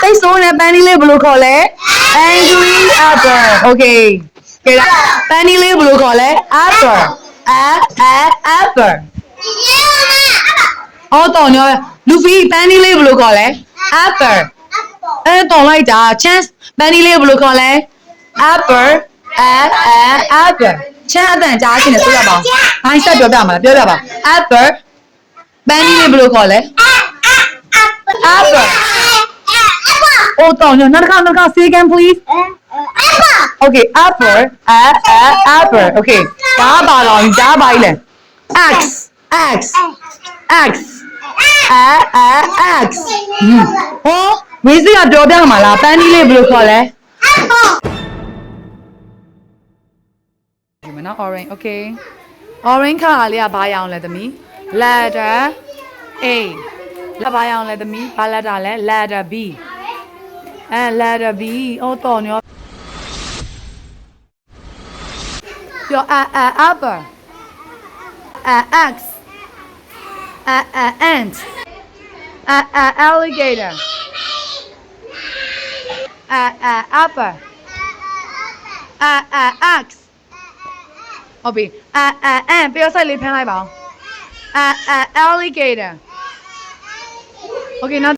စိတ်ဆိုးနဲ့ပန်းဒီလေးဘယ်လိုခေါ်လဲ angry apple okay ကဲပန်းဒီလေးဘယ်လိုခေါ်လဲ apple apple အော်တော်ညောလူဖီပန်းဒီလေးဘယ်လိုခေါ်လဲ apple တော်လိုက်တာ chance ပန်းဒီလေးဘယ်လိုခေါ်လဲ apple apple ချမ်းအတန်ကြားရှင်နေဆိုရပါဘူး။ဘိုင်းဆက်ပြောပြမှာပြောပြပါ apple ပန်းဒီလေးဘယ်လိုခေါ်လဲ apple အော်တော်ညောနောက်တစ်ခါ say again please okay apple apple okay ဒါပါတော့ဒါပါလေ x x x x ဟောမင်းစီကပြောပြမှာလားပန်းဒီလေးဘယ်လိုခေါ်လဲဒီမနော် orange okay orange ခါလေးကဘာရအောင်လဲသမီး letter a လက်ဘာရအောင်လဲသမီးဘာ letter လဲ letter b letter b အော်တော်ညောပြော apple x ant alligator apple x ဟုတ်ပြီant ပြောစိုက်လေးဖမ်းလိုက်ပါဦးalligator okay now